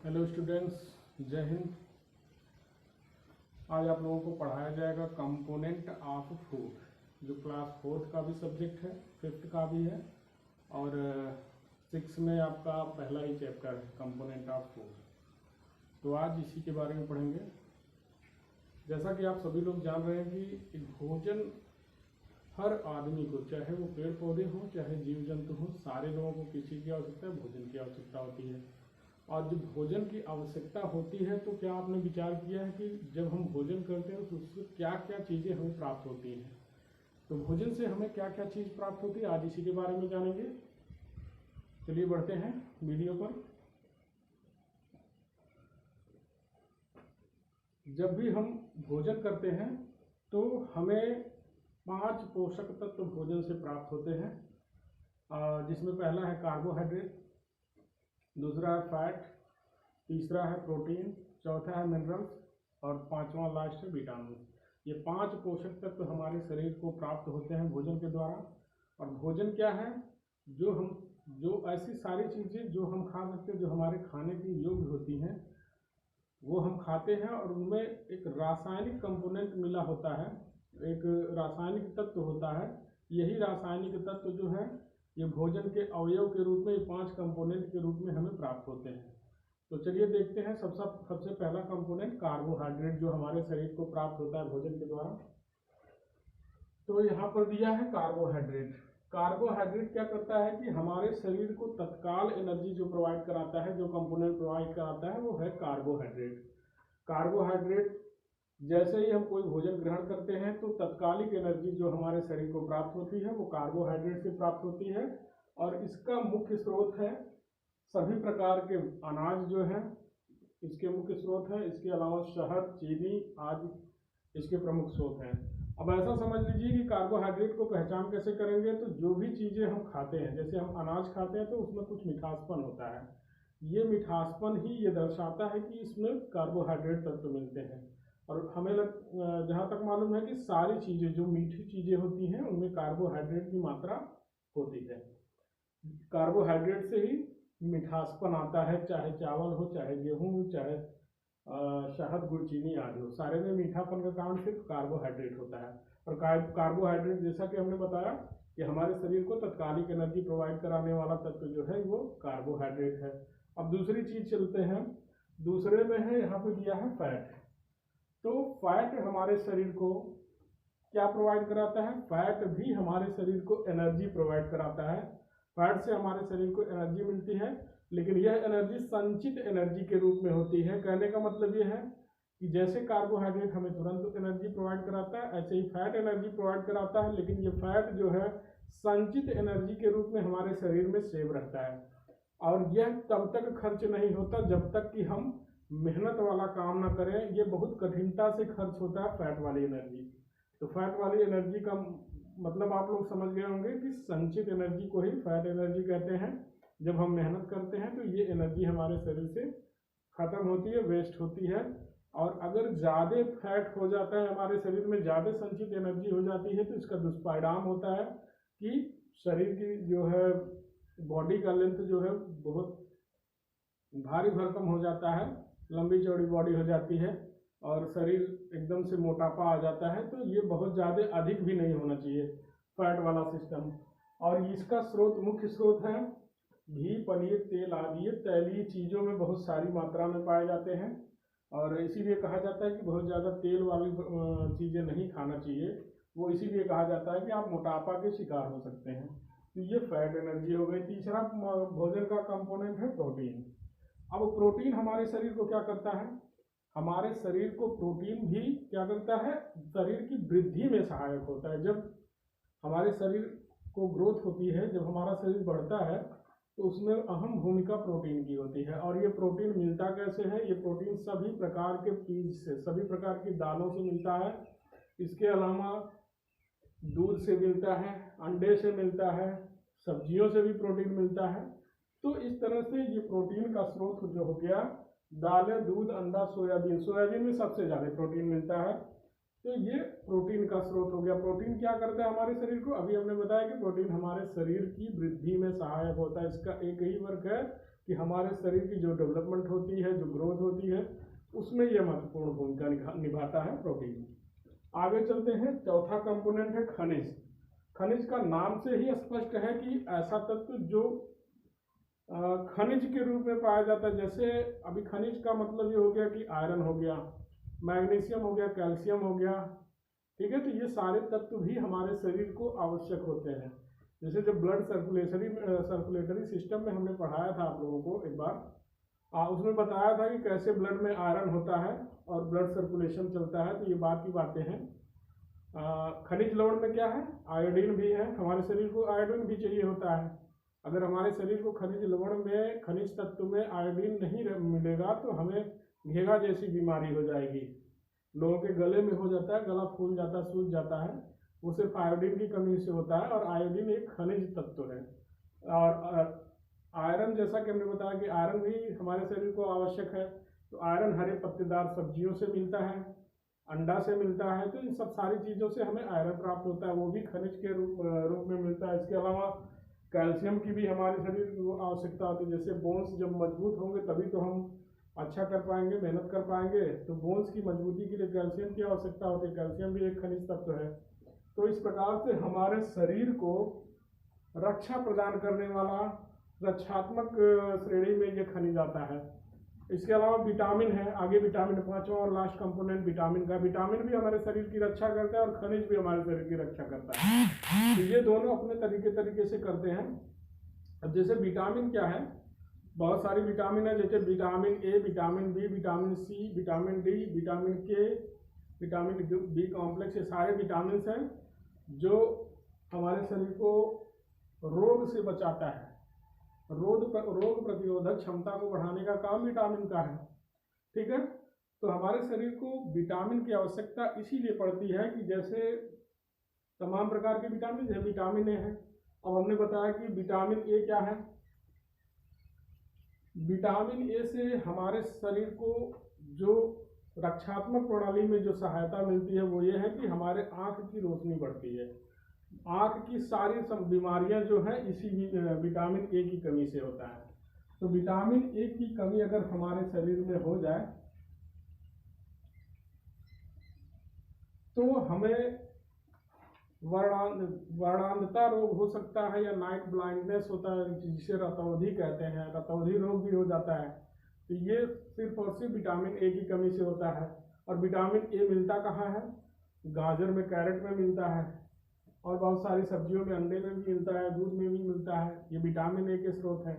Hello students, जय हिंद। आज आप लोगों को पढ़ाया जाएगा कंपोनेंट ऑफ फूड, जो क्लास 4th का भी सब्जेक्ट है, 5th का भी है और 6 में आपका पहला ही चैप्टर है कंपोनेंट ऑफ फूड। तो आज इसी के बारे में पढ़ेंगे। जैसा कि आप सभी लोग जान रहे हैं कि भोजन हर आदमी को, चाहे वो पेड़ पौधे हों चाहे जीव जंतु हों, सारे लोगों को किस चीज़ की आवश्यकता है? भोजन की आवश्यकता होती है। और जब भोजन की आवश्यकता होती है तो क्या आपने विचार किया है कि जब हम भोजन करते हैं तो उससे क्या क्या चीज़ें हमें प्राप्त होती हैं? तो भोजन से हमें क्या क्या चीज़ प्राप्त होती है, आज इसी के बारे में जानेंगे। चलिए बढ़ते हैं वीडियो पर। जब भी हम भोजन करते हैं तो हमें 5 पोषक तत्व भोजन से प्राप्त होते हैं, जिसमें पहला है कार्बोहाइड्रेट, दूसरा है फैट, तीसरा है प्रोटीन, चौथा है मिनरल्स और पांचवा लास्ट है विटामिन। ये 5 पोषक तत्व हमारे शरीर को प्राप्त होते हैं भोजन के द्वारा। और भोजन क्या है? जो ऐसी सारी चीज़ें जो हम खा सकते हैं, जो हमारे खाने के योग्य होती हैं, वो हम खाते हैं और उनमें एक रासायनिक कंपोनेंट मिला होता है, एक रासायनिक तत्व होता है। यही रासायनिक तत्व जो है ये भोजन के अवयव के रूप में 5 कंपोनेंट के रूप में हमें प्राप्त होते हैं। तो चलिए देखते हैं। सबसे पहला कंपोनेंट कार्बोहाइड्रेट, जो हमारे शरीर को प्राप्त होता है भोजन के द्वारा। तो यहाँ पर दिया है कार्बोहाइड्रेट। कार्बोहाइड्रेट क्या करता है कि हमारे शरीर को तत्काल एनर्जी जो प्रोवाइड कराता है, जो कंपोनेंट प्रोवाइड कराता है, वो है कार्बोहाइड्रेट। कार्बोहाइड्रेट जैसे ही हम कोई भोजन ग्रहण करते हैं तो तत्कालिक एनर्जी जो हमारे शरीर को प्राप्त होती है वो कार्बोहाइड्रेट से प्राप्त होती है। और इसका मुख्य स्रोत है सभी प्रकार के अनाज जो हैं, इसके मुख्य स्रोत हैं। इसके अलावा शहद, चीनी आदि इसके प्रमुख स्रोत हैं। अब ऐसा समझ लीजिए कि कार्बोहाइड्रेट को पहचान कैसे करेंगे? तो जो भी चीज़ें हम खाते हैं, जैसे हम अनाज खाते हैं तो उसमें कुछ मिठासपन होता है। ये मिठासपन ही ये दर्शाता है कि इसमें कार्बोहाइड्रेट तत्व मिलते हैं। और हमें जहाँ तक मालूम है कि सारी चीज़ें जो मीठी चीज़ें होती हैं उनमें कार्बोहाइड्रेट की मात्रा होती है। कार्बोहाइड्रेट से ही मिठासपन आता है, चाहे चावल हो, चाहे गेहूँ हो, चाहे शहद, गुड़, चीनी आदि हो, सारे में मीठापन का कारण सिर्फ कार्बोहाइड्रेट होता है। और कार्बोहाइड्रेट, जैसा कि हमने बताया कि हमारे शरीर को तत्कालिक एनर्जी प्रोवाइड कराने वाला तत्व जो है वो कार्बोहाइड्रेट है। अब दूसरी चीज़ चलते हैं। दूसरे में है, यहाँ पे दिया है फैट। तो फैट हमारे शरीर को क्या प्रोवाइड कराता है? फैट भी हमारे शरीर को एनर्जी प्रोवाइड कराता है। फैट से हमारे शरीर को एनर्जी मिलती है, लेकिन यह एनर्जी संचित एनर्जी के रूप में होती है। कहने का मतलब यह है कि जैसे कार्बोहाइड्रेट हमें तुरंत एनर्जी प्रोवाइड कराता है, ऐसे ही फैट एनर्जी प्रोवाइड कराता है, लेकिन ये फैट जो है संचित एनर्जी के रूप में हमारे शरीर में सेव रहता है। और यह तब तक खर्च नहीं होता जब तक कि हम मेहनत वाला काम ना करें। ये बहुत कठिनता से खर्च होता है फैट वाली एनर्जी। तो फैट वाली एनर्जी का मतलब आप लोग समझ गए होंगे कि संचित एनर्जी को ही फैट एनर्जी कहते हैं। जब हम मेहनत करते हैं तो ये एनर्जी हमारे शरीर से खत्म होती है, वेस्ट होती है। और अगर ज़्यादा फैट हो जाता है हमारे शरीर में, ज़्यादा संचित एनर्जी हो जाती है, तो इसका दुष्परिणाम होता है कि शरीर की जो है बॉडी का लेंथ जो है बहुत भारी भरकम हो जाता है, लंबी चौड़ी बॉडी हो जाती है और शरीर एकदम से मोटापा आ जाता है। तो ये बहुत ज़्यादा अधिक भी नहीं होना चाहिए फैट वाला सिस्टम। और इसका स्रोत, मुख्य स्रोत है घी, पनीर, तेल आदि। ये तैलीय चीज़ों में बहुत सारी मात्रा में पाए जाते हैं और इसीलिए कहा जाता है कि बहुत ज़्यादा तेल वाली चीज़ें नहीं खाना चाहिए। वो इसीलिए कहा जाता है कि आप मोटापा के शिकार हो सकते हैं। तो ये फैट एनर्जी हो गई। तीसरा भोजन का कंपोनेंट है प्रोटीन। अब प्रोटीन हमारे शरीर को क्या करता है? हमारे शरीर को प्रोटीन भी क्या करता है? शरीर की वृद्धि में सहायक होता है। जब हमारे शरीर को ग्रोथ होती है, जब हमारा शरीर बढ़ता है, तो उसमें अहम भूमिका प्रोटीन की होती है। और ये प्रोटीन मिलता कैसे है? ये प्रोटीन सभी प्रकार के बीज से, सभी प्रकार की दालों से मिलता है। इसके अलावा दूध से मिलता है, अंडे से मिलता है, सब्जियों से भी प्रोटीन मिलता है। तो इस तरह से ये प्रोटीन का स्रोत जो हो गया, दालें, दूध, अंडा, सोयाबीन। सोयाबीन में सबसे ज़्यादा प्रोटीन मिलता है। तो ये प्रोटीन का स्रोत हो गया। प्रोटीन क्या करता है हमारे शरीर को? अभी हमने बताया कि प्रोटीन हमारे शरीर की वृद्धि में सहायक होता है। इसका एक ही वर्क है कि हमारे शरीर की जो डेवलपमेंट होती है, जो ग्रोथ होती है, उसमें ये महत्वपूर्ण भूमिका निभाता है प्रोटीन। आगे चलते हैं। चौथा कंपोनेंट है खनिज। खनिज का नाम से ही स्पष्ट है कि ऐसा तत्व जो खनिज के रूप में पाया जाता है। जैसे अभी खनिज का मतलब ये हो गया कि आयरन हो गया, मैग्नीशियम हो गया, कैल्शियम हो गया, ठीक है। तो ये सारे तत्व भी हमारे शरीर को आवश्यक होते हैं। जैसे जब ब्लड सर्कुलेटरी सिस्टम में हमने पढ़ाया था आप लोगों को एक बार, उसमें बताया था कि कैसे ब्लड में आयरन होता है और ब्लड सर्कुलेशन चलता है। तो ये बात की बातें हैं। खनिज लवण में क्या है, आयोडीन भी है। हमारे शरीर को आयोडीन भी चाहिए होता है। अगर हमारे शरीर को खनिज लवण में, खनिज तत्व में आयोडीन नहीं मिलेगा तो हमें घेगा जैसी बीमारी हो जाएगी। लोगों के गले में हो जाता है, गला फूल जाता है, सूज जाता है, वो सिर्फ आयोडीन की कमी से होता है। और आयोडीन एक खनिज तत्व है। और आयरन, जैसा कि हमने बताया कि आयरन भी हमारे शरीर को आवश्यक है। तो आयरन हरे पत्तेदार सब्जियों से मिलता है, अंडा से मिलता है। तो इन सब सारी चीज़ों से हमें आयरन प्राप्त होता है, वो भी खनिज के रूप में मिलता है। इसके अलावा कैल्शियम की भी हमारे शरीर को आवश्यकता होती है। जैसे बोन्स जब मजबूत होंगे तभी तो हम अच्छा कर पाएंगे, मेहनत कर पाएंगे। तो बोन्स की मजबूती के लिए कैल्शियम की आवश्यकता होती है। कैल्शियम भी एक खनिज तत्व है। तो इस प्रकार से हमारे शरीर को रक्षा प्रदान करने वाला रक्षात्मक श्रेणी में ये खनिज आता है। इसके अलावा विटामिन है। आगे विटामिन, पांचवा और लास्ट कंपोनेंट विटामिन का। विटामिन भी हमारे शरीर की रक्षा करता है और खनिज भी हमारे शरीर की रक्षा करता है। तो ये दोनों अपने तरीके से करते हैं। अब जैसे विटामिन क्या है, बहुत सारी विटामिन है। जैसे vitamin A, vitamin B, vitamin C, vitamin D, vitamin K, vitamin B complex, ये सारे विटामिन हैं जो हमारे शरीर को रोग से बचाता है। रोग प्रतिरोधक क्षमता को बढ़ाने का काम विटामिन का है, ठीक है। तो हमारे शरीर को विटामिन की आवश्यकता इसीलिए पड़ती है कि जैसे तमाम प्रकार के विटामिन, जैसे विटामिन ए है। अब हमने बताया कि विटामिन ए क्या है। विटामिन ए से हमारे शरीर को जो रक्षात्मक प्रणाली में जो सहायता मिलती है वो ये है कि हमारे आँख की रोशनी बढ़ती है। आँख की सारी सब बीमारियां जो है इसी विटामिन ए की कमी से होता है। तो विटामिन ए की कमी अगर हमारे शरीर में हो जाए तो हमें वर्णांधता रोग हो सकता है, या नाइट ब्लाइंडनेस होता है, जिसे रतौंधी कहते हैं। रतौंधी रोग भी हो जाता है। तो ये सिर्फ और सिर्फ विटामिन ए की कमी से होता है। और विटामिन ए मिलता कहाँ है, गाजर में, कैरेट में मिलता है, और बहुत सारी सब्जियों में, अंडे में भी मिलता है, दूध में भी मिलता है। ये विटामिन ए के स्रोत हैं।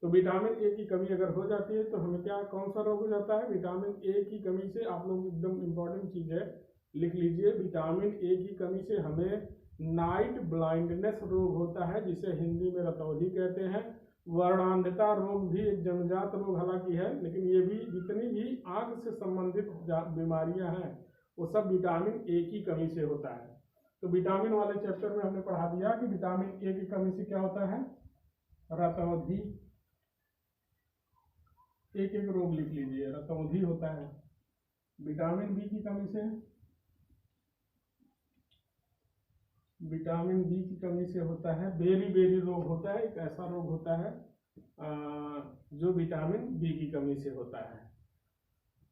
तो विटामिन ए की कमी अगर हो जाती है तो हमें कौन सा रोग हो जाता है, विटामिन ए की कमी से। आप लोग एकदम इम्पोर्टेंट चीज़ है, लिख लीजिए, विटामिन ए की कमी से हमें नाइट ब्लाइंडनेस रोग होता है, जिसे हिंदी में रतौंधी कहते हैं। वर्णांधता रोग भी एक जन्मजात रोग हालांकि है, लेकिन ये भी, जितनी भी आँख से संबंधित बीमारियां हैं वो सब विटामिन ए की कमी से होता है। तो विटामिन वाले चैप्टर में हमने पढ़ा दिया कि विटामिन ए की कमी से क्या होता है, रतौंधी। एक एक रोग लिख लीजिए, रतौंधी होता है। विटामिन बी की कमी से, विटामिन बी की कमी से होता है बेरी रोग होता है। एक ऐसा रोग होता है जो विटामिन बी की कमी से होता है।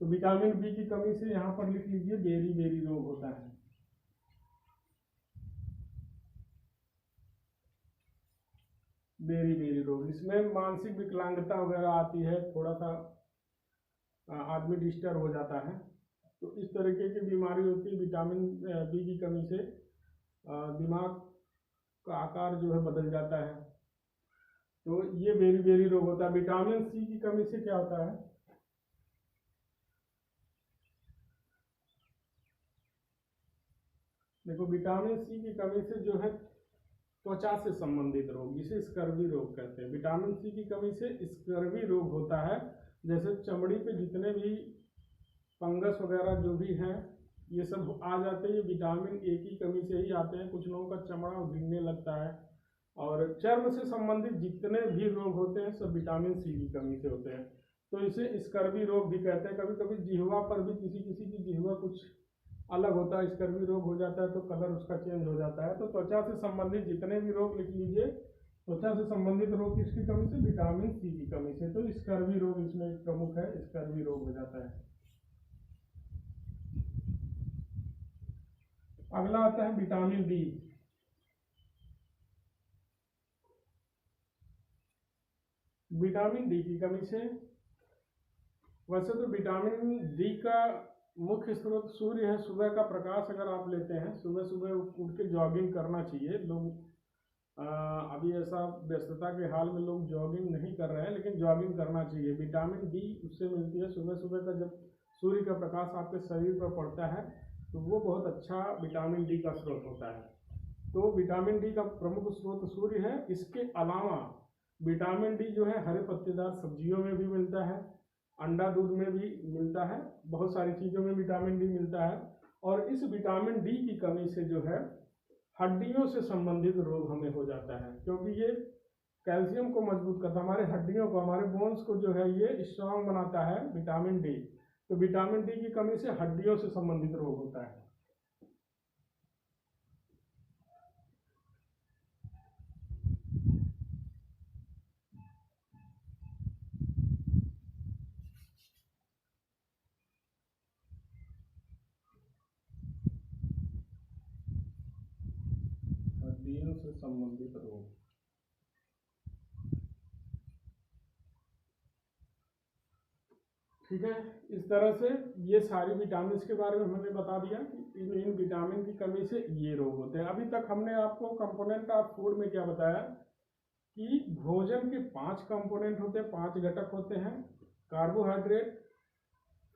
तो विटामिन बी की कमी से यहाँ पर लिख लीजिए बेरी रोग होता है। बेरी रोग, इसमें मानसिक विकलांगता वगैरह आती है, थोड़ा सा आदमी डिस्टर्ब हो जाता है। तो इस तरीके की बीमारी होती है। विटामिन बी की कमी से दिमाग का आकार जो है बदल जाता है। तो ये बेरी रोग होता है। विटामिन सी की कमी से क्या होता है, देखो विटामिन सी की कमी से जो है त्वचा से संबंधित रोग, जिसे स्कर्वी रोग कहते हैं। विटामिन सी की कमी से स्कर्वी रोग होता है। जैसे चमड़ी पे जितने भी फंगस वगैरह जो भी हैं ये सब आ जाते हैं, ये विटामिन ए की कमी से ही आते हैं। कुछ लोगों का चमड़ा गिरने लगता है। और चर्म से संबंधित जितने भी रोग होते हैं सब विटामिन सी की कमी से होते हैं। तो इसे स्कर्वी रोग भी कहते हैं। कभी कभी जिह्वा पर भी, किसी की जिह्वा कुछ अलग होता है, स्कर्वी रोग हो जाता है तो कलर उसका चेंज हो जाता है। तो त्वचा से संबंधित जितने भी रोग लिख लीजिए त्वचा से संबंधित रोग किसकी कमी से? विटामिन सी की कमी से। तो स्कर्वी रोग इसमें एक प्रमुख है, स्कर्वी रोग हो जाता है। अगला आता है विटामिन डी। विटामिन डी की कमी से, वैसे तो विटामिन डी का मुख्य स्रोत सूर्य है। सुबह का प्रकाश अगर आप लेते हैं, सुबह सुबह उठ के जॉगिंग करना चाहिए। लोग अभी ऐसा व्यस्तता के हाल में लोग जॉगिंग नहीं कर रहे हैं, लेकिन जॉगिंग करना चाहिए। विटामिन डी उससे मिलती है। सुबह सुबह का जब सूर्य का प्रकाश आपके शरीर पर पड़ता है तो वो बहुत अच्छा विटामिन डी का स्रोत होता है। तो विटामिन डी का प्रमुख स्रोत सूर्य है। इसके अलावा विटामिन डी जो है हरे पत्तेदार सब्जियों में भी मिलता है, अंडा दूध में भी मिलता है, बहुत सारी चीज़ों में विटामिन डी मिलता है। और इस विटामिन डी की कमी से जो है हड्डियों से संबंधित रोग हमें हो जाता है, क्योंकि ये कैल्शियम को मजबूत करता है, हमारे हड्डियों को, हमारे बोन्स को जो है ये स्ट्रांग बनाता है विटामिन डी। तो विटामिन डी की कमी से हड्डियों से संबंधित रोग होता है। हड्डियों से संबंधित रोग, ठीक है। इस तरह से ये सारी विटामिन के बारे में हमने बता दिया कि इन विटामिन की कमी से ये रोग होते हैं। अभी तक हमने आपको कंपोनेंट ऑफ फूड में क्या बताया कि भोजन के 5 कंपोनेंट होते हैं, 5 घटक होते हैं। कार्बोहाइड्रेट,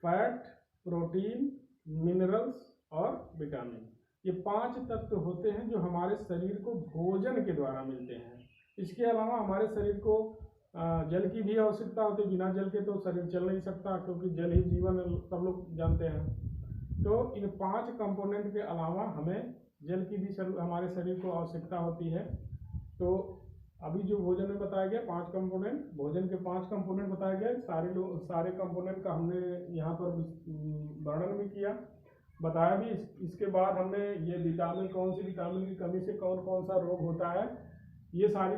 फैट, प्रोटीन, मिनरल्स और विटामिन। ये 5 तत्व होते हैं जो हमारे शरीर को भोजन के द्वारा मिलते हैं। इसके अलावा हमारे शरीर को जल की भी आवश्यकता होती है। बिना जल के तो शरीर चल नहीं सकता, क्योंकि जल ही जीवन सब लोग जानते हैं। तो इन 5 कंपोनेंट के अलावा हमें जल की भी हमारे शरीर को आवश्यकता होती है। तो अभी जो भोजन में बताया गया 5 कंपोनेंट, भोजन के 5 कंपोनेंट बताए गए। सारे कंपोनेंट का हमने यहाँ पर वर्णन भी किया, बताया भी। इसके बाद हमने ये विटामिन, कौन सी विटामिन की कमी से कौन कौन सा रोग होता है, ये सारी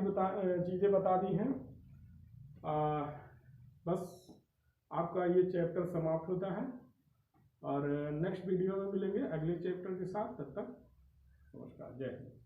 चीज़ें बता दी हैं। बस आपका ये चैप्टर समाप्त होता है और नेक्स्ट वीडियो में मिलेंगे अगले चैप्टर के साथ। तब तक नमस्कार, जय हिंद।